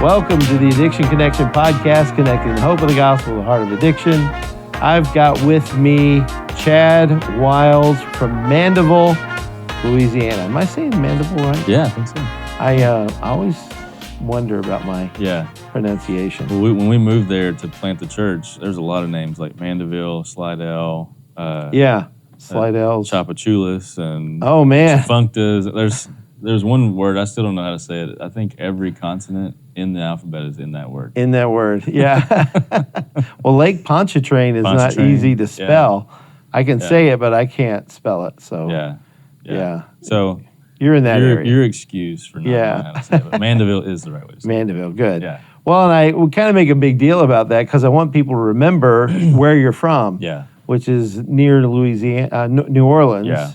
Welcome to the Addiction Connection Podcast, connecting the hope of the gospel to the heart of addiction. I've got with me Chad Wiles from Mandeville, Louisiana. Am I saying Mandeville right? Yeah, I think so. I always wonder about my pronunciation. Well, when we moved there to plant the church, there's a lot of names like Mandeville, Slidell. Slidell. Chapachulas and Oh, man. Functas. There's one word, I still don't know how to say it. I think every consonant in the alphabet is in that word. In that word, yeah. Well, Lake Pontchartrain is not easy to spell. Yeah. I can say it, but I can't spell it. So yeah. So you're in that area. You're excused for not knowing how to say it. But Mandeville is the right way to say it. Mandeville, good. Yeah. Well, and I would kind of make a big deal about that because I want people to remember where you're from. Yeah. Which is near Louisiana, New Orleans. Yeah.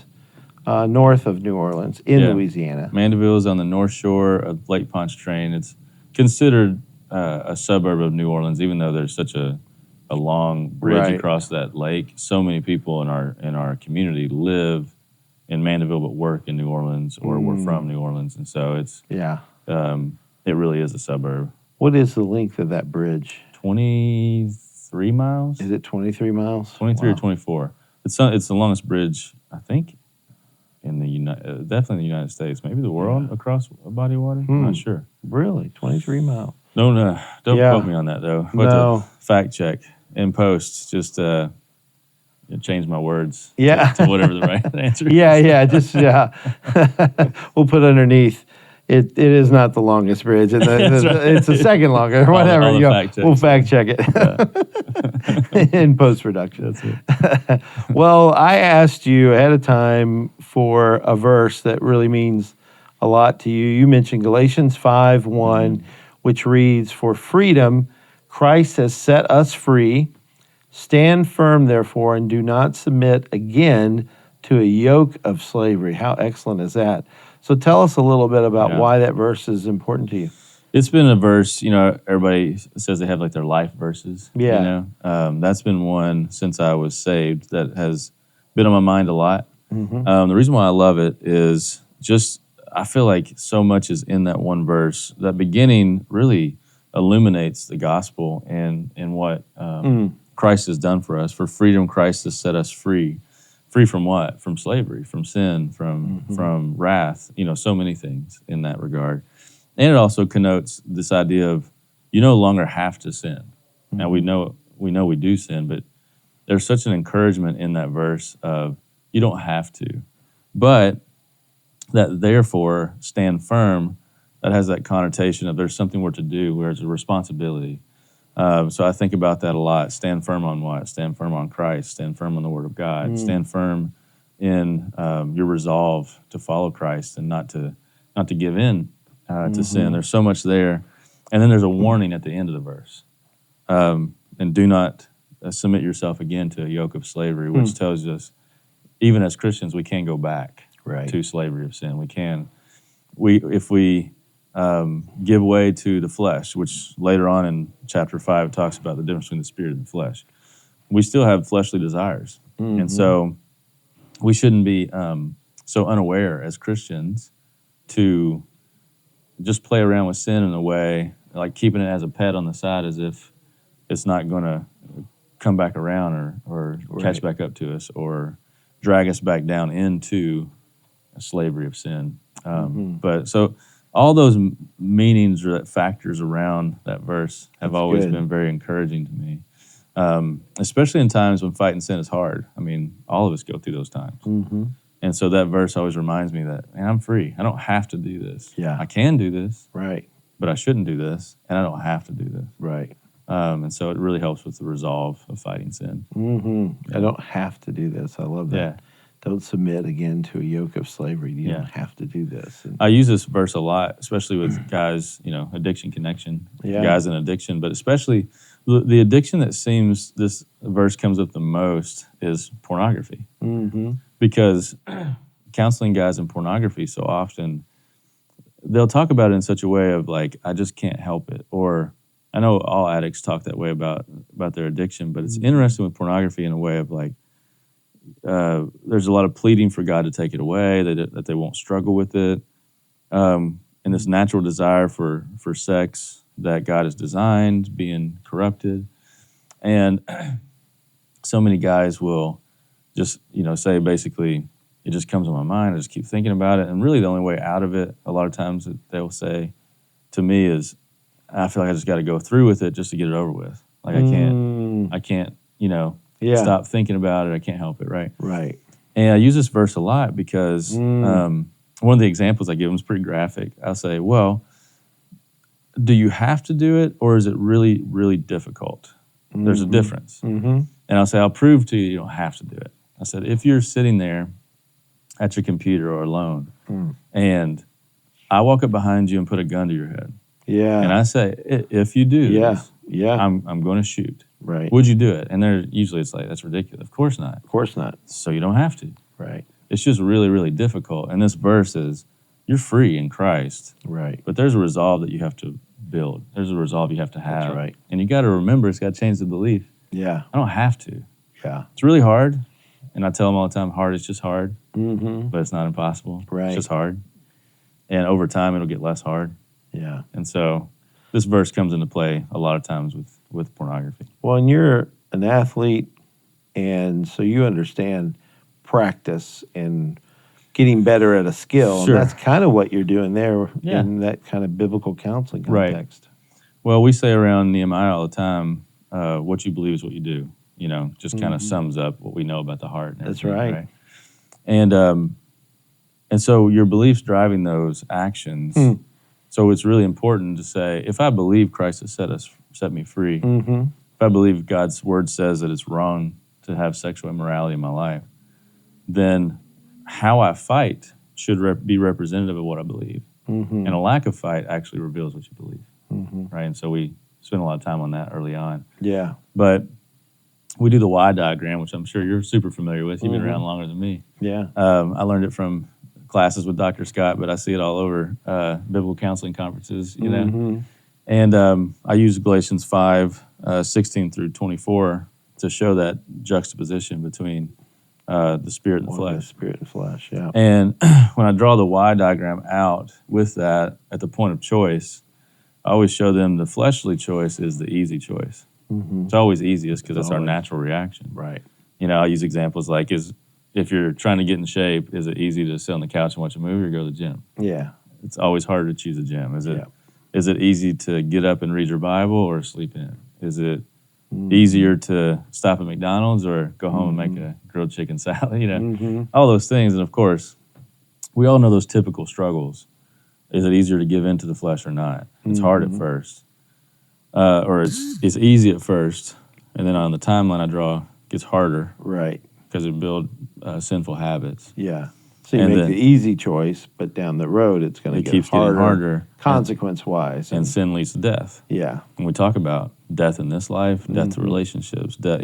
North of New Orleans in Louisiana. Mandeville is on the north shore of Lake Pontchartrain. It's considered a suburb of New Orleans, even though there's such a long bridge across that lake. So many people in our community live in Mandeville but work in New Orleans or we're from New Orleans, and so it's it really is a suburb. What is the length of that bridge? 23 miles. Is it 23 miles? 23 or 24. It's the longest bridge, I think, in the definitely in the United States, maybe the world across a body of water. I'm not sure. Really, 23 miles. No, don't quote me on that though. No. Fact check in post. Just change my words. Yeah. To whatever the right answer is. We'll put underneath. It is not the longest bridge. It's the second longest. Whatever. We'll fact check it in post production. That's it. Well, I asked you ahead of time for a verse that really means a lot to you. You mentioned Galatians 5:1, which reads, "For freedom, Christ has set us free. Stand firm, therefore, and do not submit again to a yoke of slavery." How excellent is that? So tell us a little bit about why that verse is important to you. It's been a verse, everybody says they have like their life verses. Yeah. That's been one since I was saved that has been on my mind a lot. Mm-hmm. The reason why I love it is just, I feel like so much is in that one verse. That beginning really illuminates the gospel and what Christ has done for us. For freedom, Christ has set us free. Free from what? From slavery, from sin, from wrath, so many things in that regard. And it also connotes this idea of you no longer have to sin. Mm-hmm. Now we know we do sin, but there's such an encouragement in that verse of you don't have to. But that therefore stand firm, that has that connotation of there's something we're to do, where it's a responsibility. So I think about that a lot. Stand firm on what? Stand firm on Christ. Stand firm on the Word of God. Stand firm in your resolve to follow Christ and not to give in to sin. There's so much there. And then there's a warning at the end of the verse. And do not submit yourself again to a yoke of slavery, which tells us, even as Christians, we can go back to slavery of sin. We can. If we give way to the flesh, which later on in chapter 5 talks about the difference between the spirit and the flesh. We still have fleshly desires. And so we shouldn't be so unaware as Christians to just play around with sin in a way, like keeping it as a pet on the side as if it's not going to come back around or catch back up to us or drag us back down into a slavery of sin. But so all those meanings or factors around that verse have always been very encouraging to me, especially in times when fighting sin is hard. I mean, all of us go through those times. And so that verse always reminds me that, man, I'm free. I don't have to do this. Yeah. I can do this. Right. But I shouldn't do this, and I don't have to do this. Right. And so it really helps with the resolve of fighting sin. I don't have to do this. I love that. Yeah. Don't submit again to a yoke of slavery. You don't have to do this. I use this verse a lot, especially with guys, addiction connection, guys in addiction, but especially the addiction that seems this verse comes up the most is pornography. Because counseling guys in pornography so often, they'll talk about it in such a way of like, I just can't help it. Or I know all addicts talk that way about their addiction, but it's interesting with pornography in a way of like, there's a lot of pleading for God to take it away, that they won't struggle with it. And this natural desire for sex that God has designed being corrupted. And so many guys will just, say basically, it just comes to my mind. I just keep thinking about it. And really the only way out of it, a lot of times that they'll say to me is, I feel like I just got to go through with it just to get it over with. Like I can't, stop thinking about it. I can't help it, right? Right. And I use this verse a lot because one of the examples I give them is pretty graphic. I'll say, well, do you have to do it, or is it really, really difficult? There's a difference. And I'll say, I'll prove to you you don't have to do it. I said, if you're sitting there at your computer or alone, and I walk up behind you and put a gun to your head, and I say, if you do this, I'm going to shoot. Right. Would you do it? And usually it's like, that's ridiculous. Of course not. Of course not. So you don't have to. Right. It's just really, really difficult. And this verse is, you're free in Christ. Right. But there's a resolve that you have to build. There's a resolve you have to have. That's right. And you got to remember, it's got to change the belief. Yeah. I don't have to. Yeah. It's really hard. And I tell them all the time, hard is just hard. But it's not impossible. Right. It's just hard. And over time, it'll get less hard. Yeah. And so this verse comes into play a lot of times with pornography. Well, and you're an athlete, and so you understand practice and getting better at a skill. Sure. And that's kind of what you're doing there in that kind of biblical counseling context. Right. Well, we say around Nehemiah all the time, what you believe is what you do. Just kind of sums up what we know about the heart. And that's right. Right? And so your beliefs driving those actions. So it's really important to say, if I believe Christ has set me free, if I believe God's word says that it's wrong to have sexual immorality in my life, then how I fight should be representative of what I believe. And a lack of fight actually reveals what you believe, right? And so we spend a lot of time on that early on. Yeah. But we do the Y diagram, which I'm sure you're super familiar with. You've been around longer than me. Yeah. I learned it from classes with Dr. Scott, but I see it all over biblical counseling conferences, And I use Galatians 5, 16 through 24 to show that juxtaposition between the spirit and the flesh. The spirit and flesh, yeah. And when I draw the Y diagram out with that at the point of choice, I always show them the fleshly choice is the easy choice. It's always easiest because it's our natural reaction. Right. I use examples like, if you're trying to get in shape, is it easy to sit on the couch and watch a movie or go to the gym? Yeah. It's always harder to choose a gym. Is it easy to get up and read your Bible or sleep in? Is it easier to stop at McDonald's or go home and make a grilled chicken salad? All those things. And of course, we all know those typical struggles. Is it easier to give in to the flesh or not? It's hard at first. Or it's easy at first. And then on the timeline I draw, it gets harder. Right. Because it builds sinful habits. Yeah. So you make the easy choice, but down the road it's going to get keeps harder, getting harder consequence-wise. And sin leads to death. Yeah. And we talk about death in this life, death to relationships, death,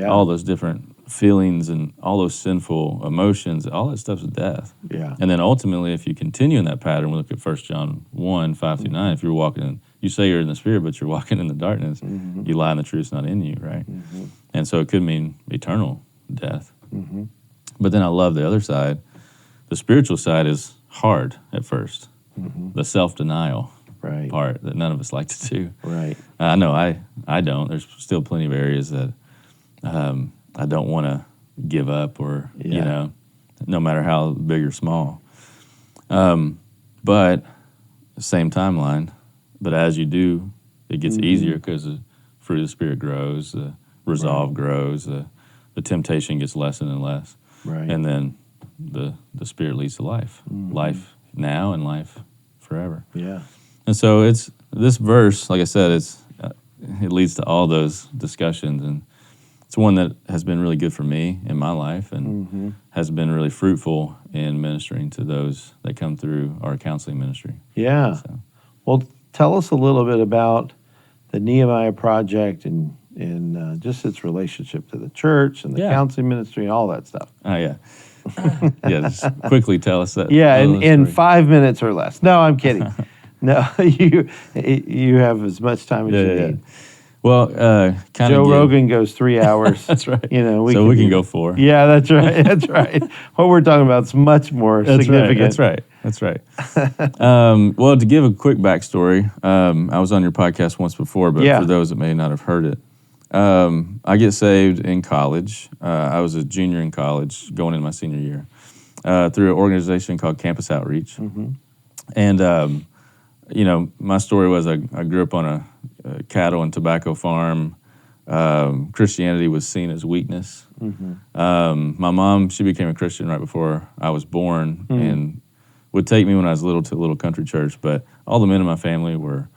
all those different feelings and all those sinful emotions, all that stuff's death. Yeah. And then ultimately, if you continue in that pattern, we look at 1 John 1, 5 through 9, if you're walking in, you say you're in the spirit, but you're walking in the darkness, you lie and the truth's not in you, right? And so it could mean eternal death. But then I love the other side. The spiritual side is hard at first. The self-denial part that none of us like to do. Right. I know I don't. There's still plenty of areas that I don't want to give up or, no matter how big or small. But same timeline. But as you do, it gets easier because the fruit of the Spirit grows, the resolve grows, the temptation gets less and less. Right. And then the Spirit leads to life. Life now and life forever. Yeah. And so it's this verse, like I said, it leads to all those discussions, and it's one that has been really good for me in my life and has been really fruitful in ministering to those that come through our counseling ministry. Yeah. So. Well, tell us a little bit about the Nehemiah Project and just its relationship to the church and the counseling ministry and all that stuff. Oh, yeah. Just quickly tell us that. Yeah, in 5 minutes or less. No, I'm kidding. No, you have as much time as you need. Well, kind of. Joe Rogan goes 3 hours. That's right. We can go 4. Yeah, that's right. That's right. What we're talking about is much more significant. Right. That's right. That's right. Well, to give a quick backstory, I was on your podcast once before, but for those that may not have heard it, I get saved in college. I was a junior in college going into my senior year through an organization called Campus Outreach. And, my story was I grew up on a cattle and tobacco farm. Christianity was seen as weakness. My mom, she became a Christian right before I was born and would take me when I was little to a little country church. But all the men in my family were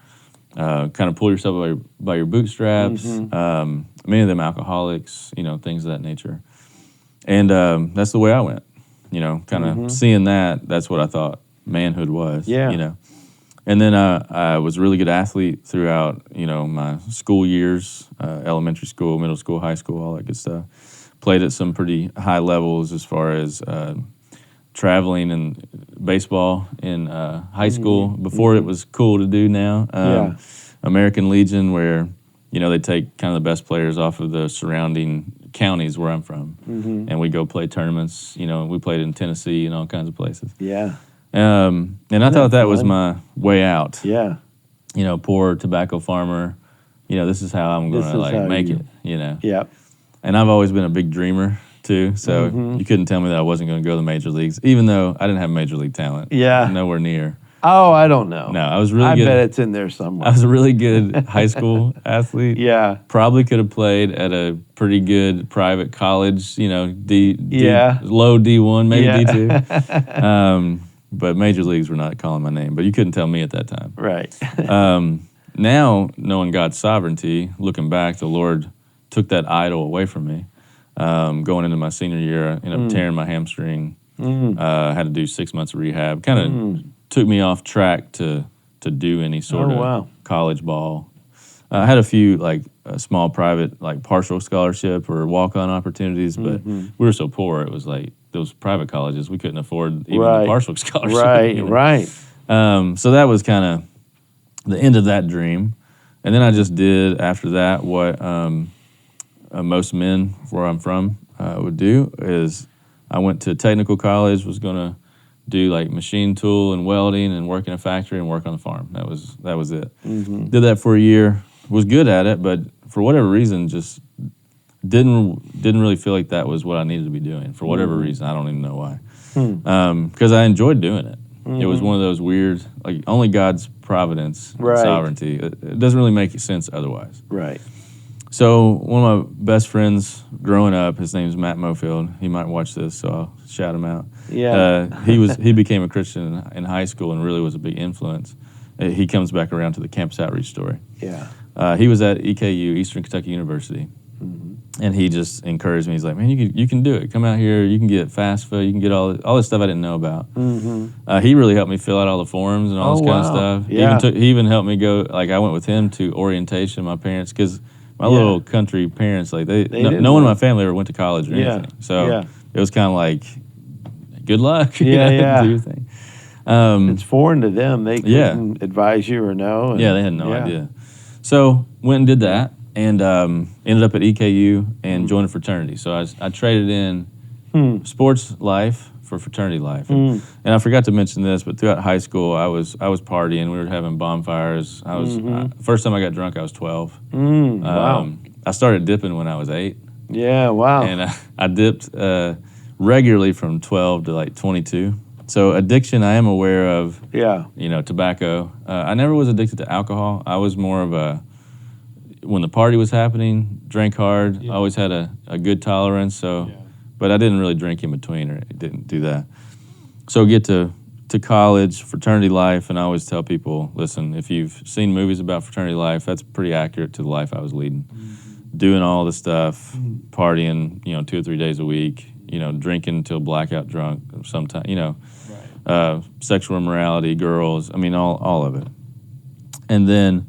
kind of pull yourself by your bootstraps. Many of them alcoholics, things of that nature. And that's the way I went, kind of seeing that's what I thought manhood was, And then I was a really good athlete throughout, my school years, elementary school, middle school, high school, all that good stuff. Played at some pretty high levels as far as traveling and baseball in high school before it was cool to do now. American Legion, where, they take kind of the best players off of the surrounding counties where I'm from. And we go play tournaments, we played in Tennessee and all kinds of places. And I thought that was my way out. Poor tobacco farmer. This is how I'm going to make it. And I've always been a big dreamer too. So you couldn't tell me that I wasn't going to go to the major leagues, even though I didn't have major league talent. Nowhere near. Oh, I don't know. No, I was really good. I bet it's in there somewhere. I was a really good high school athlete. Probably could have played at a pretty good private college. Low D1, maybe D2. But major leagues were not calling my name. But you couldn't tell me at that time. Right. Now, knowing God's sovereignty, looking back, the Lord took that idol away from me. Going into my senior year, I ended up tearing my hamstring. Had to do 6 months of rehab. Kind of took me off track to do any sort of college ball. I had a few small private partial scholarship or walk-on opportunities, but we were so poor it was like those private colleges we couldn't afford even the partial scholarship. Right. So that was kind of the end of that dream, and then I just did after that what most men where I'm from would do is I went to technical college, was going to do machine tool and welding and work in a factory and work on the farm. That was it. Did that for a year, was good at it, but for whatever reason just didn't really feel like that was what I needed to be doing for whatever reason. I don't even know why. Because I enjoyed doing it. It was one of those weird, only God's providence and sovereignty. It doesn't really make sense otherwise. Right. So one of my best friends growing up, his name's Matt Mofield. He might watch this, so I'll shout him out. He became a Christian in high school and really was a big influence. He comes back around to the Campus Outreach story. He was at EKU, Eastern Kentucky University, and he just encouraged me. He's like, "Man, you can do it. Come out here. You can get FAFSA. You can get all this stuff I didn't know about." He really helped me fill out all the forms and all this kind of stuff. He even helped me go. I went with him to orientation. My parents, because my little country parents, no one in my family ever went to college or anything. So it was kind of like, good luck. Do your thing. It's foreign to them. They couldn't advise you or know. They had no idea. So went and did that and ended up at EKU and joined a fraternity. So I traded in sports life for fraternity life. And I forgot to mention this, but throughout high school, I was partying. We were having bonfires. First time I got drunk, I was 12. Wow. I started dipping when I was 8. Yeah, wow. And I dipped regularly from 12 to 22. So addiction, I am aware of. Tobacco. I never was addicted to alcohol. I was more of when the party was happening, drank hard. I always had a good tolerance. So. But I didn't really drink in between, or didn't do that. So get to college, fraternity life, and I always tell people, listen, if you've seen movies about fraternity life, that's pretty accurate to the life I was leading. Doing all the stuff, partying, 2 or 3 days a week, drinking until blackout drunk sometimes, sexual immorality, girls, all of it. And then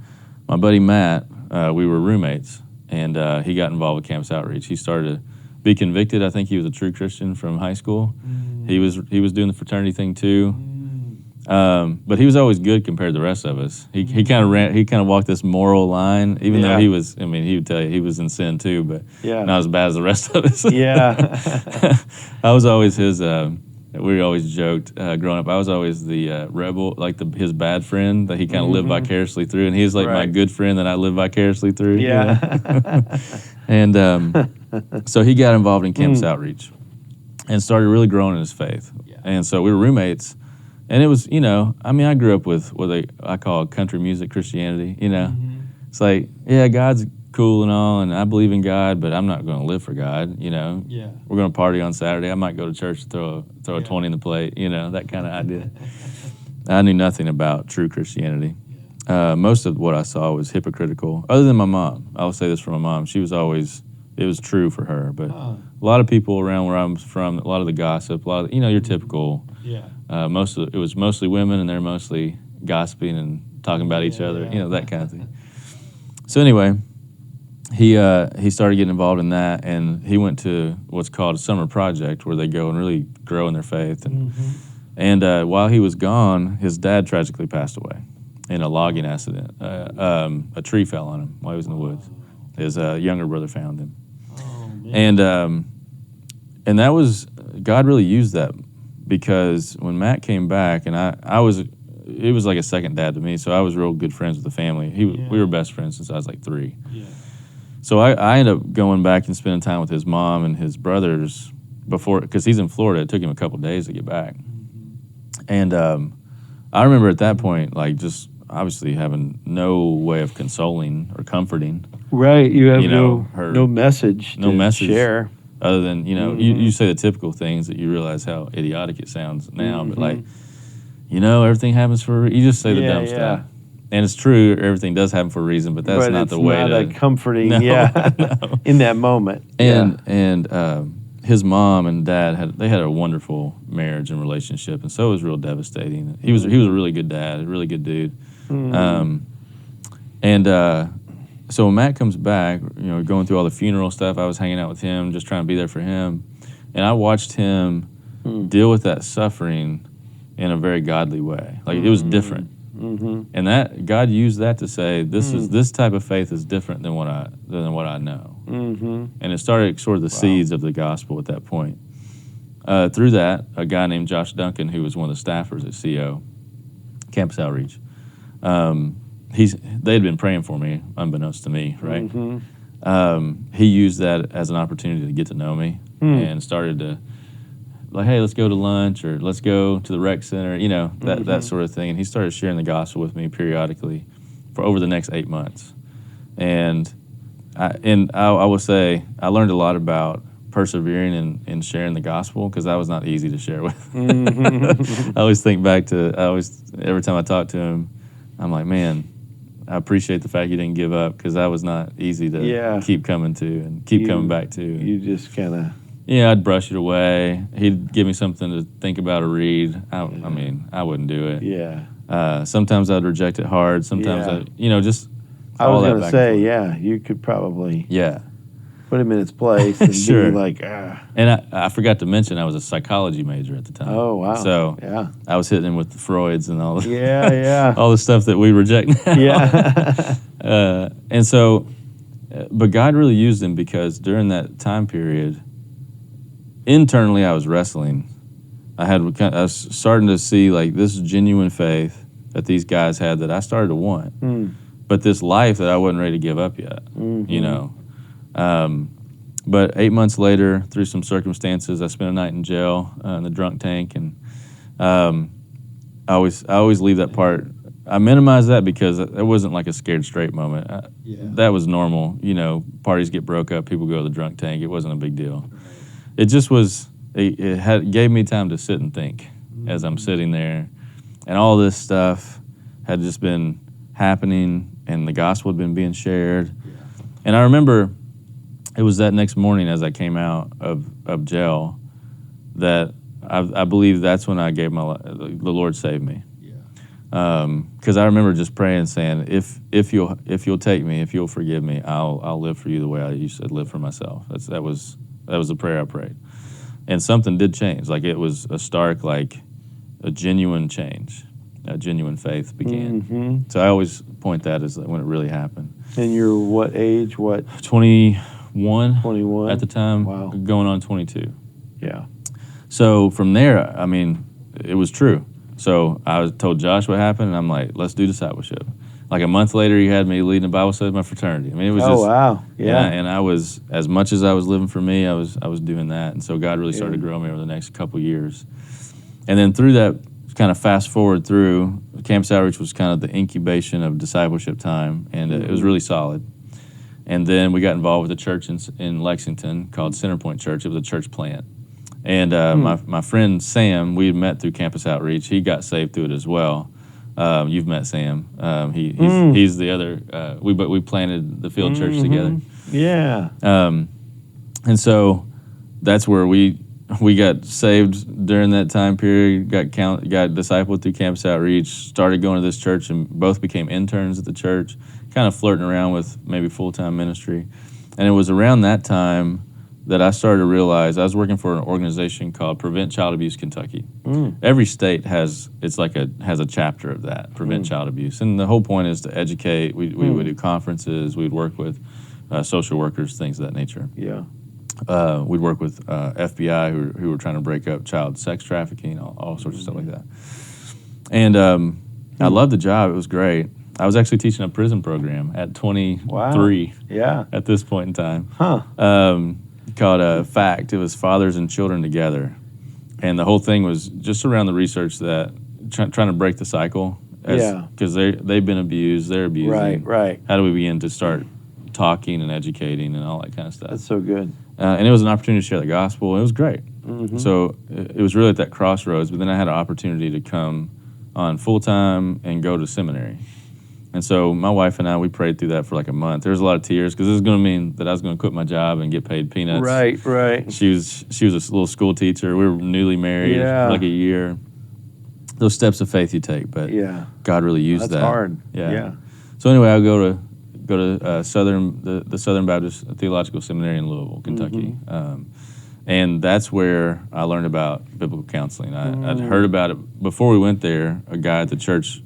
my buddy Matt, we were roommates, and he got involved with Campus Outreach. He started to be convicted. I think he was a true Christian from high school. He was doing the fraternity thing too, but he was always good compared to the rest of us. He kind of walked this moral line, even though he was. He would tell you he was in sin too, but not as bad as the rest of us. I was always his we always joked growing up. I was always the rebel, like his bad friend that he kind of lived vicariously through, and he's like my good friend that I live vicariously through. Yeah. And so he got involved in campus outreach and started really growing in his faith. And so we were roommates, and it was, I grew up with what I call country music Christianity. It's like, yeah, God's cool and all, and I believe in God, but I'm not going to live for God. Yeah. We're going to party on Saturday. I might go to church to throw a 20 in the plate. That kind of idea. I knew nothing about true Christianity. Most of what I saw was hypocritical. Other than my mom, I will say this for my mom. She was always, it was true for her. But a lot of people around where I'm from, a lot of the gossip, a lot of your typical. Yeah. It was mostly women, and they're mostly gossiping and talking about each other. That kind of thing. So anyway. He started getting involved in that, and he went to what's called a summer project, where they go and really grow in their faith. And while he was gone, his dad tragically passed away in a logging accident. A tree fell on him while he was in the woods. His younger brother found him. And that was, God really used that, because when Matt came back, and it was like a second dad to me, so I was real good friends with the family. We were best friends since I was like 3. Yeah. So I ended up going back and spending time with his mom and his brothers because he's in Florida. It took him a couple days to get back. And I remember at that point, like, just obviously having no way of consoling or comforting. Right, you have no message to share. Other than, you say the typical things that you realize how idiotic it sounds now, but like, everything happens you just say the dumb stuff. And it's true, everything does happen for a reason, but that's not the way to... But it's not comforting, in that moment. And his mom and dad had a wonderful marriage and relationship, and so it was real devastating. He was a really good dad, a really good dude. So when Matt comes back, going through all the funeral stuff, I was hanging out with him, just trying to be there for him, and I watched him deal with that suffering in a very godly way. Like, it was different. And that God used that to say, this type of faith is different than what I know. And it started sort of the seeds of the gospel at that point. Through that, a guy named Josh Duncan, who was one of the staffers at CO, Campus Outreach, they'd been praying for me, unbeknownst to me, right? He used that as an opportunity to get to know me and started to, like, hey, let's go to lunch, or let's go to the rec center, that sort of thing. And he started sharing the gospel with me periodically for over the next 8 months. And I will say I learned a lot about persevering and sharing the gospel, because that was not easy to share with. I always think back to, every time I talk to him, I'm like, man, I appreciate the fact you didn't give up, because that was not easy to keep coming to and keep coming back to. You just kind of... Yeah, I'd brush it away. He'd give me something to think about or read. I wouldn't do it. Yeah. Sometimes I'd reject it hard. Sometimes just I was going to say, you could probably put him in his place and be like, And I forgot to mention I was a psychology major at the time. Oh, wow. So I was hitting him with the Freuds and all the all the stuff that we reject now. Yeah. And so, but God really used him, because during that time period, internally, I was wrestling. I was starting to see, like, this genuine faith that these guys had that I started to want, but this life that I wasn't ready to give up yet. But 8 months later, through some circumstances, I spent a night in jail in the drunk tank, and I always leave that part. I minimize that because it wasn't like a scared straight moment. That was normal. Parties get broke up, people go to the drunk tank. It wasn't a big deal. It just was, it gave me time to sit and think as I'm sitting there. And all this stuff had just been happening, and the gospel had been being shared. And I remember it was that next morning as I came out of jail that I believe that's when I gave the Lord saved me. Because I remember just praying, saying, if you'll take me, if you'll forgive me, I'll live for you the way I used to live for myself. That was the prayer I prayed. And something did change. Like, it was a stark, like, a genuine change. A genuine faith began. So I always point that as when it really happened. And you're what age? 21 at the time. Wow. Going on 22. Yeah. So from there, I mean, it was true. So I told Josh what happened, and I'm like, let's do discipleship. Like a month later, he had me leading a Bible study with my fraternity. I mean, it was just, wow, yeah. And I was, as much as I was living for me, I was doing that. And so God really started to grow me over the next couple of years. And then through that, kind of fast forward through, Campus Outreach was kind of the incubation of discipleship time, and it was really solid. And then we got involved with a church in Lexington called Centerpoint Church. It was a church plant. And my friend Sam, we had met through Campus Outreach. He got saved through it as well. You've met Sam. He's the other. We planted the field church together. Yeah. And so that's where we got saved during that time period. Got discipled through Campus Outreach. Started going to this church, and both became interns at the church. Kind of flirting around with maybe full-time ministry. And it was around that time that I started to realize I was working for an organization called Prevent Child Abuse Kentucky. Every state has a chapter of that, Prevent Child Abuse. And the whole point is to educate. We would do conferences. We'd work with social workers, things of that nature. Yeah. We'd work with FBI who were trying to break up child sex trafficking, all sorts of stuff like that. And I loved the job. It was great. I was actually teaching a prison program at 23 at this point in time. Called FACT. It was Fathers and Children Together. And the whole thing was just around the research that trying to break the cycle. Because they've been abused, they're abusing. Right. How do we begin to start talking and educating and all that kind of stuff? That's so good. And it was an opportunity to share the gospel. It was great. So it was really at that crossroads. But then I had an opportunity to come on full-time and go to seminary. And so my wife and I, we prayed through that for like a month. There was a lot of tears because this was going to mean that I was going to quit my job and get paid peanuts. Right. She was a little school teacher. We were newly married, like a year. Those steps of faith you take, but God really used that. That's hard. Yeah. So anyway, I go to the Southern Baptist Theological Seminary in Louisville, Kentucky, and that's where I learned about biblical counseling. I'd heard about it before we went there. A guy at the church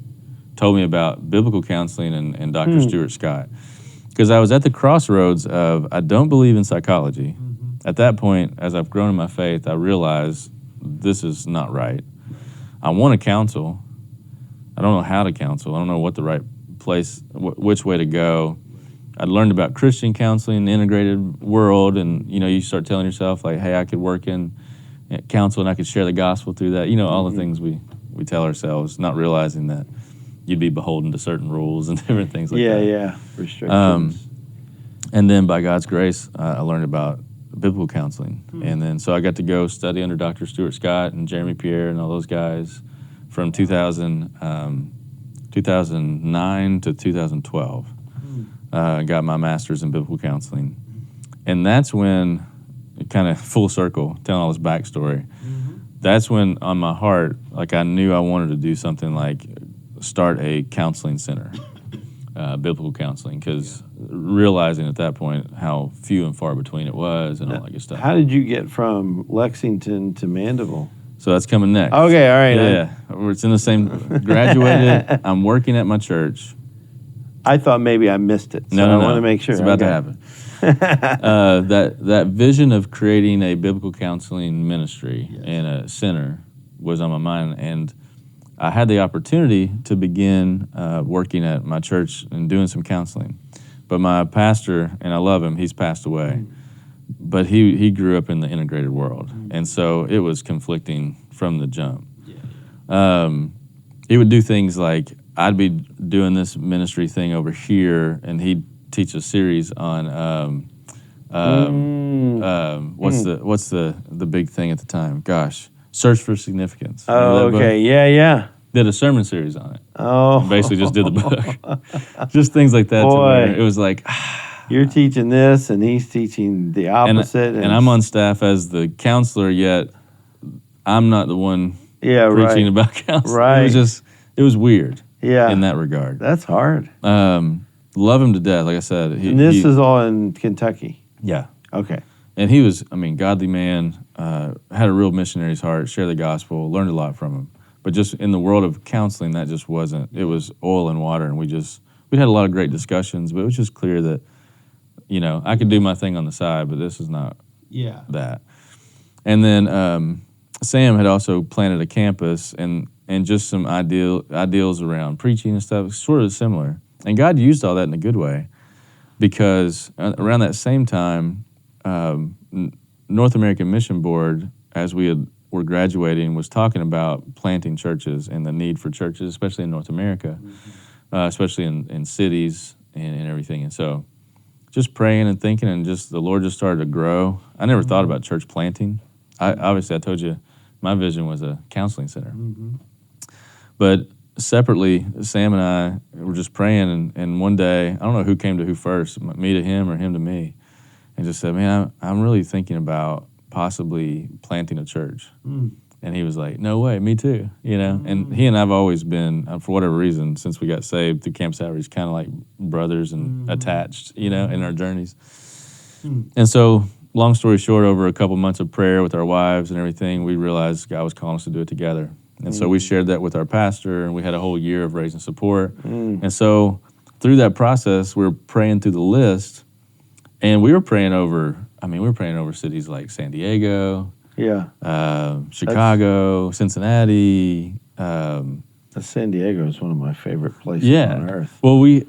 told me about biblical counseling and Dr. Stuart Scott. Because I was at the crossroads of, I don't believe in psychology. At that point, as I've grown in my faith, I realized this is not right. I want to counsel. I don't know how to counsel. I don't know what the right place, which way to go. I'd learned about Christian counseling, the integrated world, and you start telling yourself, like, hey, I could work in counsel and I could share the gospel through that. All the things we tell ourselves, not realizing that you'd be beholden to certain rules and different things like that. Yeah, restrictions. And then by God's grace, I learned about biblical counseling. And then so I got to go study under Dr. Stuart Scott and Jeremy Pierre and all those guys from 2009 to 2012. I got my master's in biblical counseling. And that's when, kind of full circle, telling all this backstory, that's when on my heart, like I knew I wanted to do something like start a counseling center, biblical counseling, because realizing at that point how few and far between it was and all that good stuff. How did you get from Lexington to Mandeville? So that's coming next. Okay, all right. Yeah, it's in the same, graduated, I'm working at my church. I thought maybe I missed it, so No. I want to make sure. It's about to happen. That vision of creating a biblical counseling ministry and a center was on my mind, and I had the opportunity to begin working at my church and doing some counseling. But my pastor, and I love him, he's passed away, but he grew up in the integrated world. And so it was conflicting from the jump. He would do things like, I'd be doing this ministry thing over here, and he'd teach a series on what's the big thing at the time? Gosh, Search for Significance. Oh, okay, yeah. Did a sermon series on it. Oh, And basically just did the book. Just things like that. To where it was like, you're teaching this, and he's teaching the opposite. And I'm on staff as the counselor, yet I'm not the one preaching about counseling. Right. It was weird. Yeah. In that regard. That's hard. Love him to death, like I said. And this is all in Kentucky? Yeah. Okay. And he was, godly man, had a real missionary's heart, shared the gospel, learned a lot from him. But just in the world of counseling, that just wasn't, it was oil and water. And we had a lot of great discussions, but it was just clear that, I could do my thing on the side, but this is not that. And then Sam had also planted a campus and just some ideals around preaching and stuff, sort of similar. And God used all that in a good way, because around that same time, North American Mission Board, as were graduating, was talking about planting churches and the need for churches, especially in North America, especially in cities and everything. And so just praying and thinking, and just the Lord just started to grow. I never thought about church planting. Obviously, I told you my vision was a counseling center. But separately, Sam and I were just praying, and one day, I don't know who came to who first, me to him or him to me, and just said, man, I'm really thinking about possibly planting a church. And he was like, no way, me too, you know? And he and I have always been, for whatever reason, since we got saved through Camp Outreach, kind of like brothers and attached, you know, in our journeys. And so, long story short, over a couple months of prayer with our wives and everything, we realized God was calling us to do it together. And so we shared that with our pastor, and we had a whole year of raising support. And so through that process, we were praying through the list, and we were praying over cities like San Diego, Chicago, Cincinnati. San Diego is one of my favorite places on earth. Well, we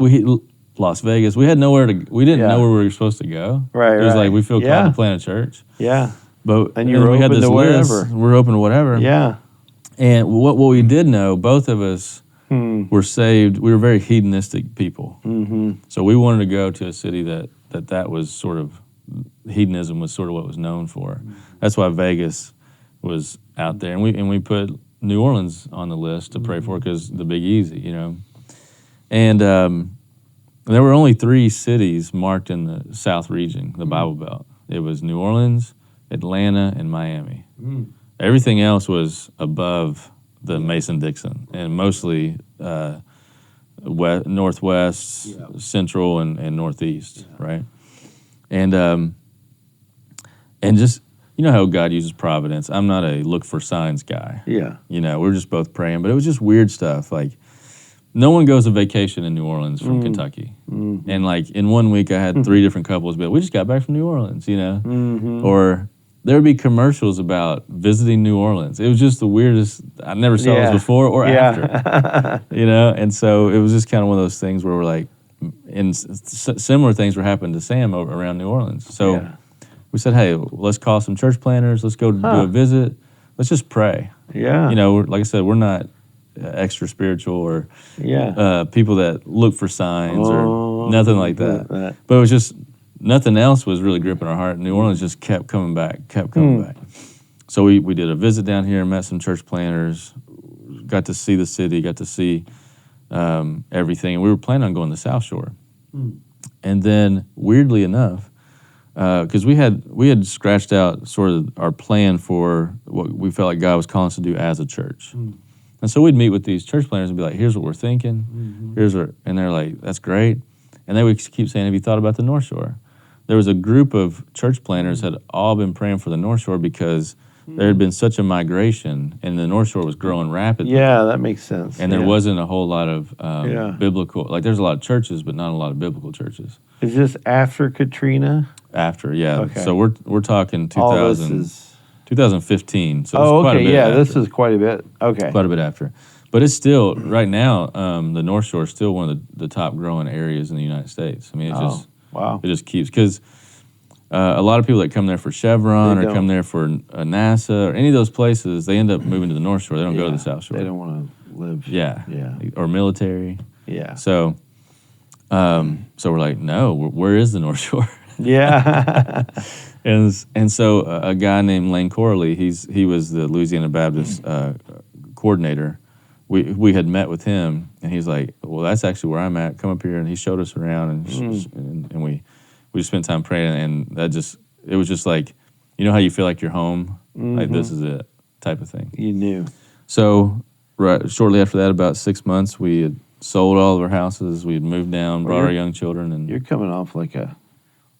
Las Vegas. We had nowhere to. We didn't know where we were supposed to go. Right. It was like we feel called to plant a church. Yeah. But and you were open to wherever. We're open to whatever. Yeah. And what we did know, both of us were saved. We were very hedonistic people. So we wanted to go to a city that was sort of, hedonism was sort of what was known for. That's why Vegas was out there, and we put New Orleans on the list to pray for, because the Big Easy, you know. And there were only 3 cities marked in the South region, the Bible Belt. It was New Orleans, Atlanta, and Miami. Everything else was above the Mason-Dixon, and mostly Northwest, Central, and Northeast, right? And just, you know how God uses providence. I'm not a look for signs guy. Yeah. You know, we're just both praying, but it was just weird stuff. Like, no one goes on vacation in New Orleans from Kentucky. And like in 1 week, I had 3 different couples, but we just got back from New Orleans, you know? Or there would be commercials about visiting New Orleans. It was just the weirdest. I never saw this before or after, you know? And so it was just kind of one of those things where we're like, and similar things were happening to Sam around New Orleans. So we said, hey, let's call some church planners. Let's go do a visit. Let's just pray. Yeah. You know, like I said, we're not extra spiritual or people that look for signs or nothing like that. But it was just, nothing else was really gripping our heart. New Orleans just kept coming back. So we did a visit down here, met some church planners, got to see the city, got to see everything. And we were planning on going to the South Shore. And then, weirdly enough, because we had scratched out sort of our plan for what we felt like God was calling us to do as a church. And so we'd meet with these church planners and be like, here's what we're thinking. And they're like, that's great. And they would keep saying, have you thought about the North Shore? There was a group of church planners that had all been praying for the North Shore because there had been such a migration, and the North Shore was growing rapidly. Yeah, that makes sense. And there wasn't a whole lot of biblical, like there's a lot of churches, but not a lot of biblical churches. Is this after Katrina? After, yeah. Okay. So we're talking 2015. So quite a bit after. This is quite a bit. Okay. Quite a bit after. But it's still, right now, the North Shore is still one of the top growing areas in the United States. I mean, it just keeps, because a lot of people that come there for Chevron or come there for NASA or any of those places, they end up moving to the North Shore. They don't go to the South Shore. They don't want to live. Yeah. Or military. Yeah. So we're like, no, where is the North Shore? Yeah. and so a guy named Lane Corley, he was the Louisiana Baptist coordinator. We had met with him, and he's like, well, that's actually where I'm at. Come up here. And he showed us around, and we just spent time praying, and it was just like, you know how you feel like you're home? Like, this is it type of thing. You knew. So shortly after that, about 6 months, we had sold all of our houses. We had moved down, brought our young children. And you're coming off like a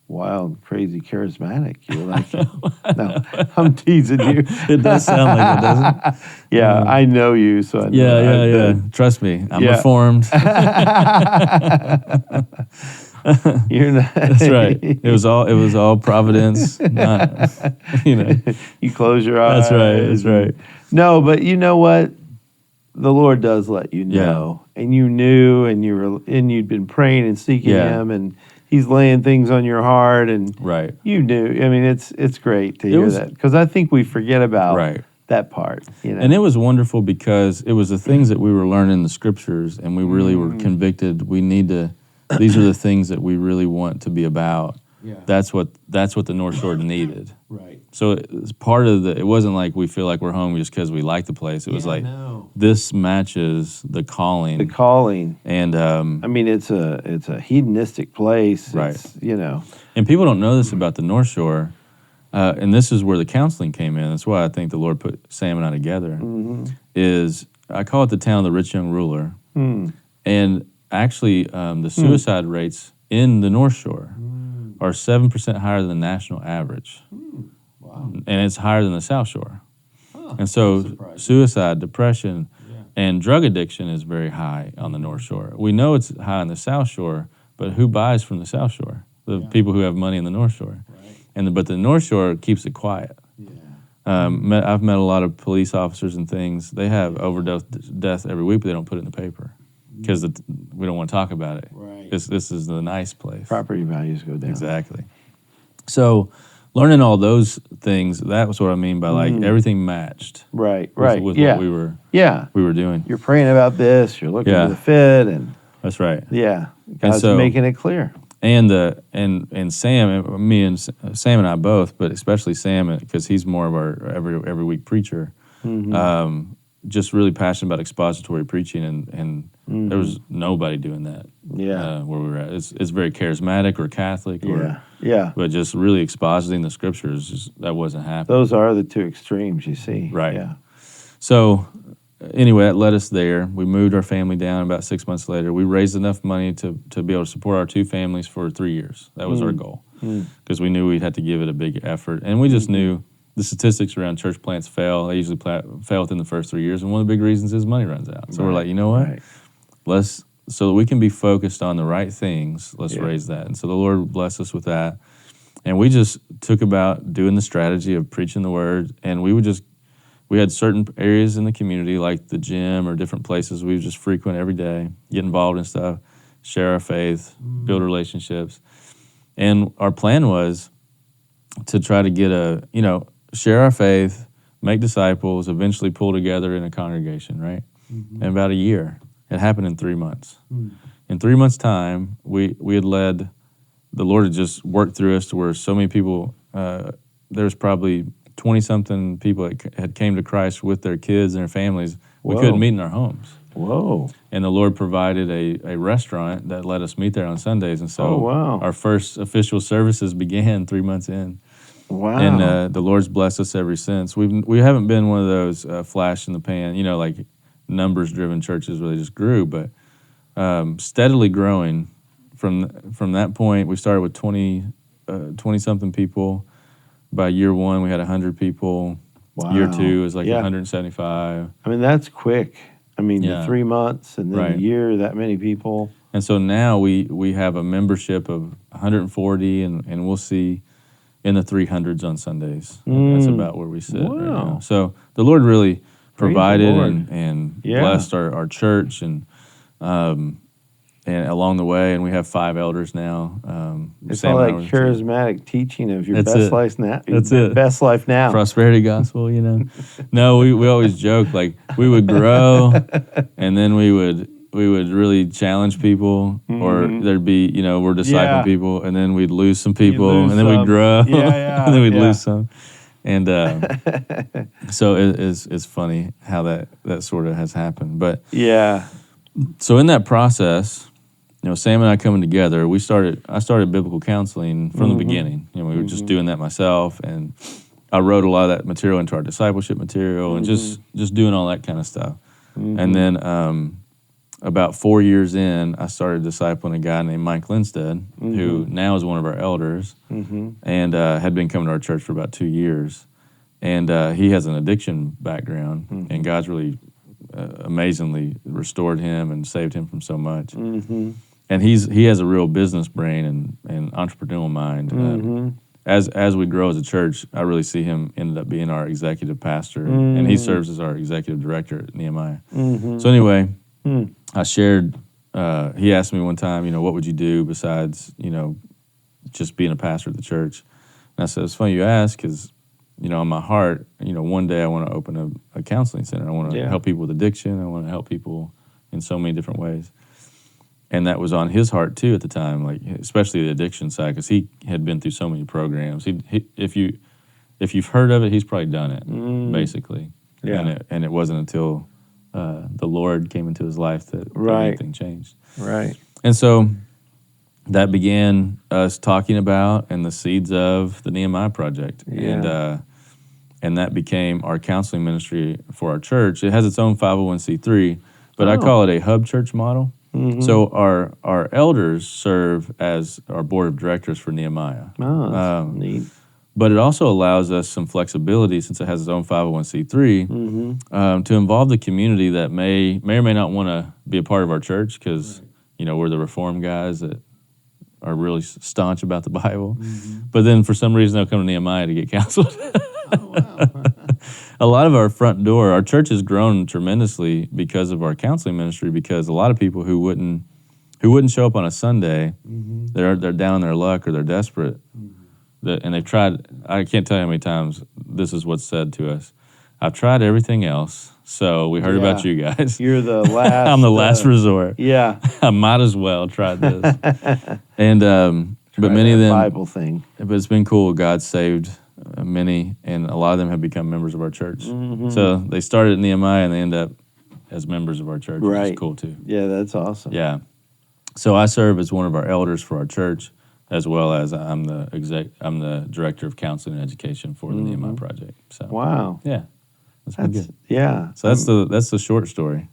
wild, crazy, charismatic. You're like, no, I'm teasing you. It does sound like it, doesn't it? Yeah, I know you, so I know. Yeah. Trust me, I'm reformed. You're not. That's right. It was all providence. Not, You close your eyes. That's right. No, but you know what? The Lord does let you know, and you knew, and you'd been praying and seeking Him, and He's laying things on your heart, and you knew. I mean, it's great to hear that, because I think we forget about that part. And it was wonderful because it was the things that we were learning in the scriptures, and we really were convicted. We need to. These are the things that we really want to be about. Yeah. That's what the North Shore needed. Right. So it's part of it wasn't like we feel like we're home just because we like the place. It was like this matches the calling. The calling. And I mean, it's a hedonistic place. Right. It's, And people don't know this about the North Shore. And this is where the counseling came in. That's why I think the Lord put Sam and I together. Is I call it the town of the rich young ruler. And actually, the suicide rates in the North Shore are 7% higher than the national average. Wow. And it's higher than the South Shore. Huh, and so suicide, depression, and drug addiction is very high on the North Shore. We know it's high on the South Shore, but who buys from the South Shore? The people who have money in the North Shore. Right. But the North Shore keeps it quiet. Yeah. I've met a lot of police officers and things. They have overdose death every week, but they don't put it in the paper because we don't want to talk about it. Right. This is the nice place. Property values go down. Exactly. So learning all those things, that was what I mean by like everything matched. Right. With what we were doing. You're praying about this. You're looking for the fit, and that's right. Yeah, God's making it clear. And Sam, me and Sam and I both, but especially Sam because he's more of our every week preacher. Just really passionate about expository preaching, and there was nobody doing that. Yeah, where we were at, it's very charismatic or Catholic, but just really expositing the scriptures, that wasn't happening. Those are the two extremes, you see. Right. Yeah. So anyway, that led us there. We moved our family down. About 6 months later, we raised enough money to be able to support our two families for 3 years. That was our goal, because we knew we'd have to give it a big effort, and we just knew. The statistics around church plants fail. They usually fail within the first 3 years, and one of the big reasons is money runs out. So we're like, you know what? So that we can be focused on the right things, let's raise that. And so the Lord blessed us with that. And we just took about doing the strategy of preaching the word, and we had certain areas in the community, like the gym or different places we would just frequent every day, get involved in stuff, share our faith, build relationships. And our plan was to try to get share our faith, make disciples, eventually pull together in a congregation, right? In about a year. It happened in 3 months. In 3 months' time, we had led, the Lord had just worked through us to where so many people, there's probably 20-something people that had came to Christ with their kids and their families. We couldn't meet in our homes. Whoa. And the Lord provided a restaurant that let us meet there on Sundays. And so our first official services began 3 months in. Wow. And the Lord's blessed us ever since. We haven't been one of those flash in the pan, like numbers-driven churches where they just grew, but steadily growing. From that point, we started with 20-something people. By year one, we had 100 people. Wow. Year two was like 175. I mean, that's quick. I mean, 3 months and then a year, that many people. And so now we have a membership of 140, and we'll see in the 300s on Sundays. That's about where we sit right now. So the Lord really provided and blessed our church and along the way, and we have 5 elders now. It's all like charismatic teaching of your best life now. That's it. Best life now. Prosperity gospel, No, we always joke like we would grow, and then we would really challenge people, or there'd be, we're discipling people, and then we'd lose some people, and then we'd grow, and then we'd lose some. And so it's funny how that sort of has happened. But so in that process, Sam and I coming together, I started biblical counseling from the beginning. We were just doing that myself, and I wrote a lot of that material into our discipleship material, and just doing all that kind of stuff. And then about 4 years in, I started discipling a guy named Mike Lindstead, who now is one of our elders, and had been coming to our church for about 2 years. And he has an addiction background, and God's really amazingly restored him and saved him from so much. and he has a real business brain and entrepreneurial mind. As we grow as a church, I really see him ended up being our executive pastor, and he serves as our executive director at Nehemiah. So anyway, I shared. He asked me one time, what would you do besides, just being a pastor at the church? And I said, it's funny you ask, because, in my heart, one day I want to open a counseling center. I want to help people with addiction. I want to help people in so many different ways. And that was on his heart too at the time, like especially the addiction side, because he had been through so many programs. If you've heard of it, he's probably done it, basically. Yeah. And it wasn't until the Lord came into his life that everything changed. Right. And so that began us talking about and the seeds of the Nehemiah Project. Yeah. And that became our counseling ministry for our church. It has its own 501c3, but I call it a hub church model. So our elders serve as our board of directors for Nehemiah. Oh, that's neat. But it also allows us some flexibility, since it has its own 501c3, to involve the community that may or may not want to be a part of our church, because we're the Reformed guys that are really staunch about the Bible. But then for some reason they'll come to Nehemiah to get counseled. Oh, wow. A lot of our front door, our church has grown tremendously because of our counseling ministry, because a lot of people who wouldn't show up on a Sunday, they're down on their luck or they're desperate. And they've tried, I can't tell you how many times this is what's said to us. I've tried everything else, so we heard about you guys. You're the last. I'm the last resort. Yeah. I might as well try this. And but many of them Bible thing. But it's been cool. God saved many, and a lot of them have become members of our church. So they started at Nehemiah and they end up as members of our church, which is cool too. Yeah, that's awesome. Yeah. So I serve as one of our elders for our church, as well as I'm the director of counseling and education for the Nehemiah Project. So wow. Yeah. That's been good. Yeah. So that's the short story.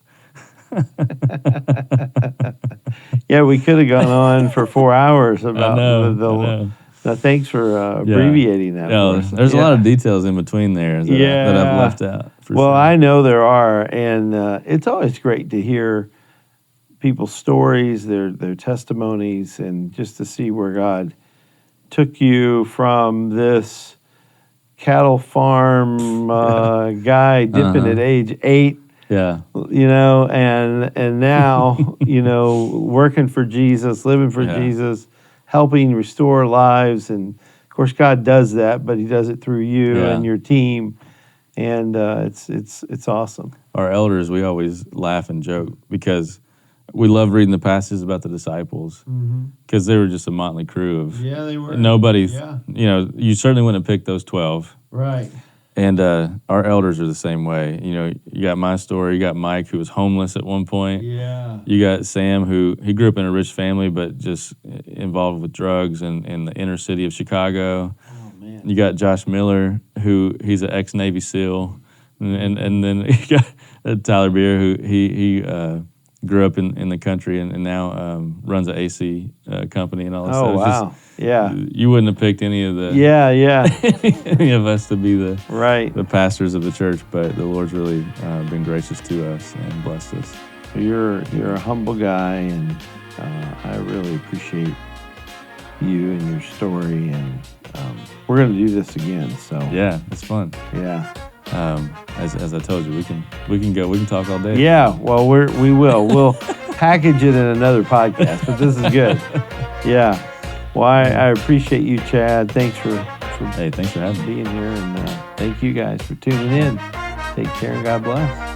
Yeah, we could have gone on for 4 hours about I know. Thanks for abbreviating that. Yeah, for us. there's a lot of details in between there that I've left out. Well, sure. I know there are, and it's always great to hear people's stories, their testimonies, and just to see where God took you from this cattle farm guy dipping at age 8. Yeah. And now, working for Jesus, living for Jesus, helping restore lives. And of course, God does that, but he does it through you and your team. And it's awesome. Our elders, we always laugh and joke because we love reading the passages about the disciples, because they were just a motley crew of they were. Nobody, you certainly wouldn't have picked those 12. Right. And our elders are the same way. You got my story. You got Mike, who was homeless at one point. Yeah. You got Sam, he grew up in a rich family, but just involved with drugs in the inner city of Chicago. Oh, man. You got Josh Miller, he's an ex-Navy SEAL. And then you got Tyler Beer, who he grew up in the country and now runs an AC company and all that stuff. Oh, wow. You wouldn't have picked any of the any of us to be the pastors of the church, but the Lord's really been gracious to us and blessed us. You're a humble guy, and I really appreciate you and your story, and we're going to do this again. So yeah, it's fun. Yeah. As I told you, we can talk all day. Yeah, well, we will. We'll package it in another podcast, but this is good. Yeah. Well, I appreciate you, Chad. Thanks for thanks for having me. being here, and thank you guys for tuning in. Take care, and God bless.